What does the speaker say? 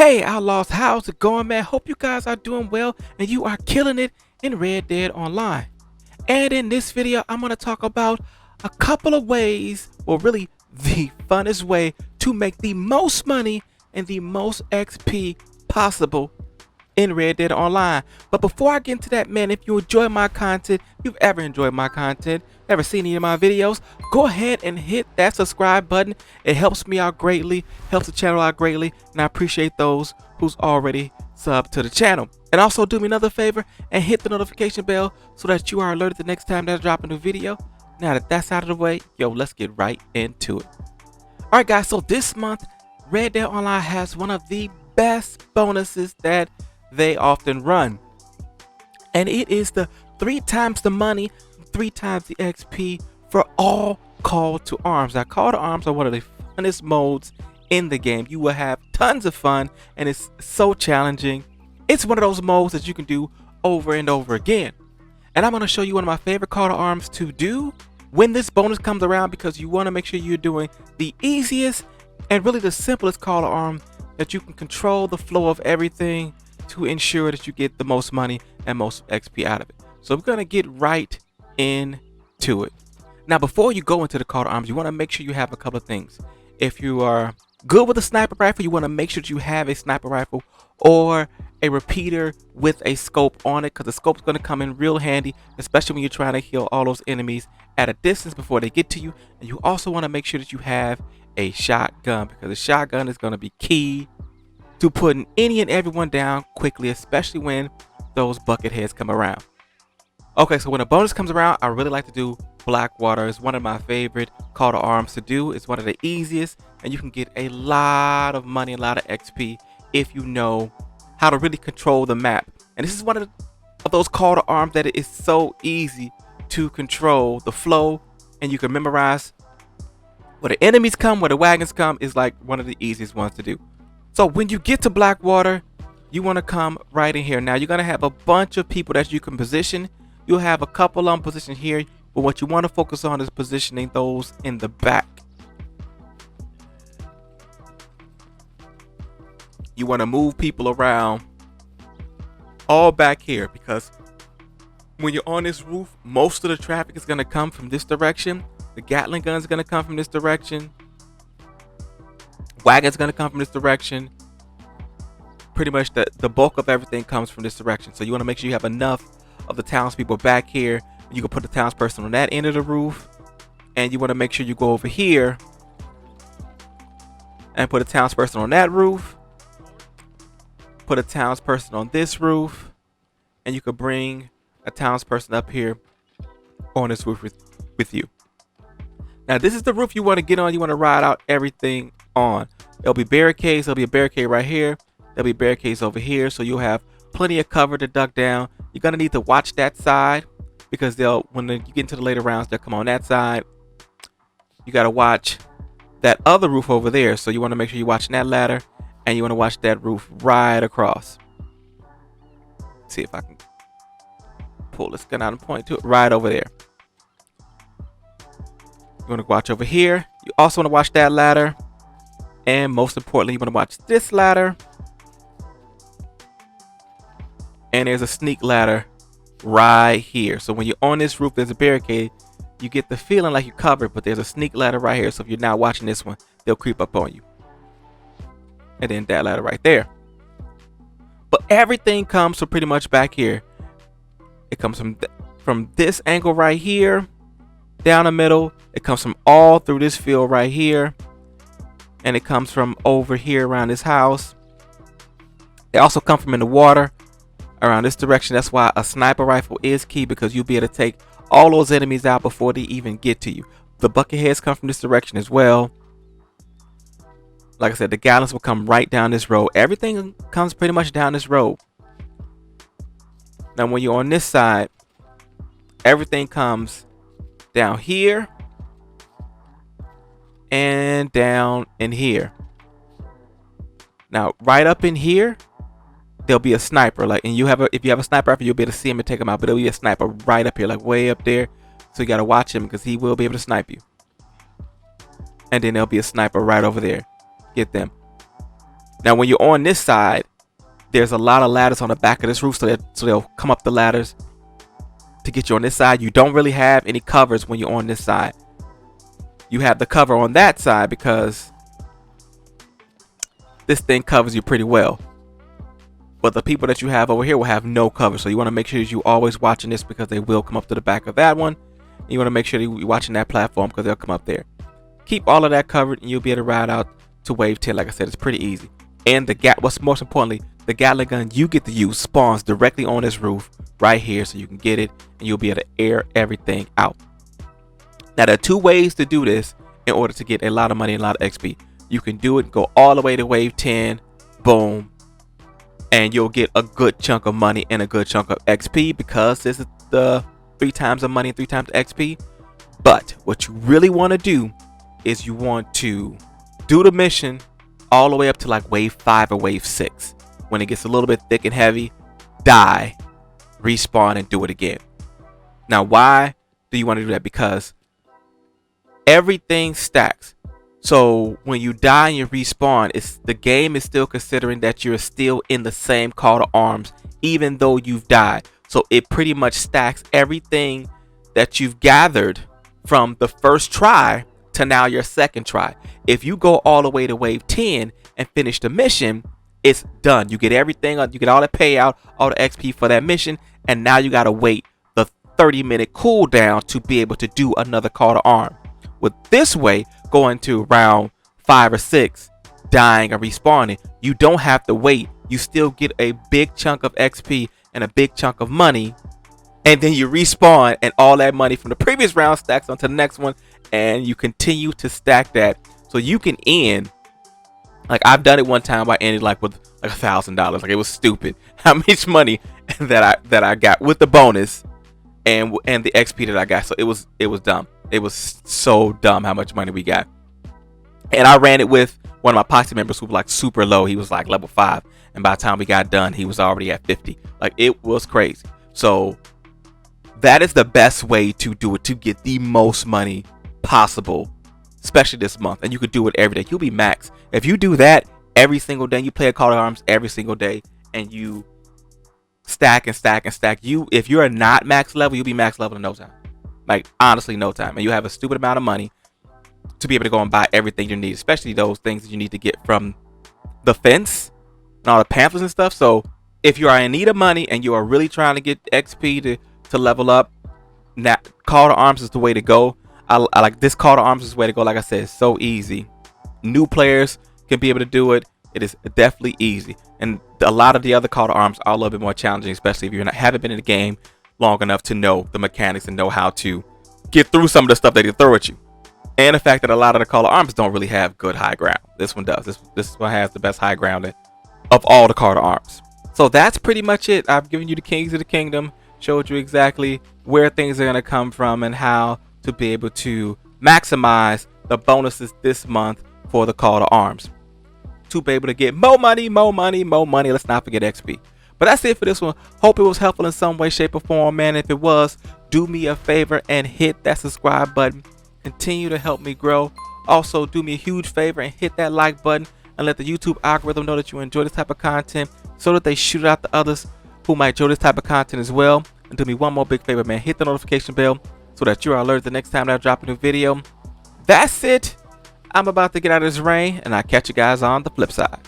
Hey Outlaws, how's it going, man? Hope you guys are doing well and you are killing it in Red Dead Online. And in this video, I'm going to talk about a couple of ways, or really the funnest way to make the most money and the most XP possible in Red Dead Online. But before I get into that, man, if you enjoy my content, if you've ever enjoyed my content, ever seen any of my videos, go ahead and hit that subscribe button. It helps me out greatly, helps the channel out greatly, and I appreciate those who's already subbed to the channel. And also do me another favor and hit the notification bell so that you are alerted the next time that I drop a new video. Now that that's out of the way, yo, let's get right into it. Alright guys, so this month, Red Dead Online has one of the best bonuses that they often run, and it is the 3 times the money, 3 times the XP for all call to arms. Now, call to arms are one of the funnest modes in the game. You will have tons of fun, and it's so challenging. It's one of those modes that you can do over and over again. And I'm going to show you one of my favorite call to arms to do when this bonus comes around, because you want to make sure you're doing the easiest and really the simplest call to arms that you can control the flow of everything to ensure that you get the most money and most XP out of it. So we're going to get right into it. Now, before you go into the call to arms, you want to make sure you have a couple of things. If you are good with a sniper rifle, you want to make sure that you have a sniper rifle or a repeater with a scope on it, because the scope is going to come in real handy, especially when you're trying to kill all those enemies at a distance before they get to you. And you also want to make sure that you have a shotgun, because the shotgun is going to be key to putting any and everyone down quickly, especially when those bucket heads come around. Okay, so when a bonus comes around, I really like to do Blackwater. It's one of my favorite call to arms to do. It's one of the easiest, and you can get a lot of money, a lot of XP if you know how to really control the map. And this is one of those call to arms that it is so easy to control the flow, and you can memorize where the enemies come, where the wagons come. Is like one of the easiest ones to do. So when you get to Blackwater, you want to come right in here. Now you're going to have a bunch of people that you can position. You'll have a couple on position here, but what you want to focus on is positioning those in the back. You want to move people around all back here, because when you're on this roof, most of the traffic is going to come from this direction. The Gatling gun is going to come from this direction. Wagon's going to come from this direction. Pretty much the bulk of everything comes from this direction. So you want to make sure you have enough of the townspeople back here. You can put the townsperson on that end of the roof, and you want to make sure you go over here and put a townsperson on that roof, put a townsperson on this roof, and you could bring a townsperson up here on this roof with you. Now this is the roof you want to get on. You want to ride out everything on. There'll be barricades. There'll be a barricade right here. There'll be barricades over here, so you'll have plenty of cover to duck down. You're gonna need to watch that side, because when you get into the later rounds, they'll come on that side. You gotta watch that other roof over there, so you want to make sure you're watching that ladder, and you want to watch that roof right across. Let's see if I can pull this gun out and point to it right over there. You want to watch over here. You also want to watch that ladder, and most importantly, you want to watch this ladder. And there's a sneak ladder right here. So when you're on this roof, there's a barricade. You get the feeling like you're covered, but there's a sneak ladder right here. So if you're not watching this one, they'll creep up on you. And then that ladder right there. But everything comes from pretty much back here. It comes from this angle right here, down the middle. It comes from all through this field right here. And it comes from over here around this house. They also come from in the water around this direction. That's why a sniper rifle is key, because you'll be able to take all those enemies out before they even get to you. The bucket heads come from this direction as well. Like I said, the gallons will come right down this road. Everything comes pretty much down this road. Now when you're on this side, everything comes down here and down in here. Now right up in here, there'll be a sniper, like, and if you have a sniper rifle, you'll be able to see him and take him out. But there'll be a sniper right up here, like way up there. So you got to watch him, because he will be able to snipe you. And then there'll be a sniper right over there. Get them. Now, when you're on this side, there's a lot of ladders on the back of this roof, so they'll come up the ladders to get you on this side. You don't really have any covers when you're on this side. You have the cover on that side because this thing covers you pretty well. But the people that you have over here will have no cover. So you want to make sure that you're always watching this, because they will come up to the back of that one. And you want to make sure that you're watching that platform, because they'll come up there. Keep all of that covered and you'll be able to ride out to wave 10. Like I said, it's pretty easy. And what's most importantly, the Gatling gun you get to use spawns directly on this roof right here, so you can get it and you'll be able to air everything out. Now, there are two ways to do this in order to get a lot of money and a lot of XP. You can do it, go all the way to wave 10, boom, and you'll get a good chunk of money and a good chunk of XP, because this is the 3 times the money and 3 times the XP. But what you really want to do is you want to do the mission all the way up to like wave 5 or wave 6. When it gets a little bit thick and heavy, die, respawn, and do it again. Now, why do you want to do that? Because everything stacks. So when you die and you respawn, the game is still considering that you're still in the same call to arms, even though you've died. So it pretty much stacks everything that you've gathered from the first try to now your second try. If you go all the way to wave 10 and finish the mission, it's done. You get everything, you get all the payout, all the XP for that mission, and now you gotta wait the 30-minute cooldown to be able to do another call to arm. With this way, going to round 5 or 6, dying or respawning, you don't have to wait. You still get a big chunk of XP and a big chunk of money, and then you respawn, and all that money from the previous round stacks onto the next one, and you continue to stack that. So you can end, like I've done it one time, I ended like with like $1,000. Like, it was stupid how much money that I got with the bonus and the XP that I got. So it was dumb. It was so dumb how much money we got. And I ran it with one of my posse members who was like super low. He was like level 5, and by the time we got done, he was already at 50. Like, it was crazy. So that is the best way to do it, to get the most money possible, especially this month. And you could do it every day. You'll be max if you do that every single day. You play a Call to Arms every single day, and you stack and stack and stack. If you're not max level, you'll be max level in no time. Like, honestly, no time. And you have a stupid amount of money to be able to go and buy everything you need, especially those things that you need to get from the fence and all the pamphlets and stuff. So if you are in need of money and you are really trying to get XP to level up, Call to Arms is the way to go. I like this. Call to Arms is the way to go. Like I said, it's so easy. New players can be able to do it. It is definitely easy. And a lot of the other Call to Arms are a little bit more challenging, especially if you haven't been in the game long enough to know the mechanics and know how to get through some of the stuff that they throw at you. And the fact that a lot of the Call to Arms don't really have good high ground. This one does. This one has the best high ground of all the Call to Arms. So that's pretty much it. I've given you the keys of the kingdom, showed you exactly where things are going to come from and how to be able to maximize the bonuses this month for the Call to Arms, to be able to get more money, more money, more money. Let's not forget XP. But that's it for this one. Hope it was helpful in some way, shape, or form, man. If it was, do me a favor and hit that subscribe button. Continue to help me grow. Also, do me a huge favor and hit that like button and let the YouTube algorithm know that you enjoy this type of content, so that they shoot it out to others who might enjoy this type of content as well. And do me one more big favor, man. Hit the notification bell so that you are alerted the next time that I drop a new video. That's it. I'm about to get out of this rain, and I'll catch you guys on the flip side.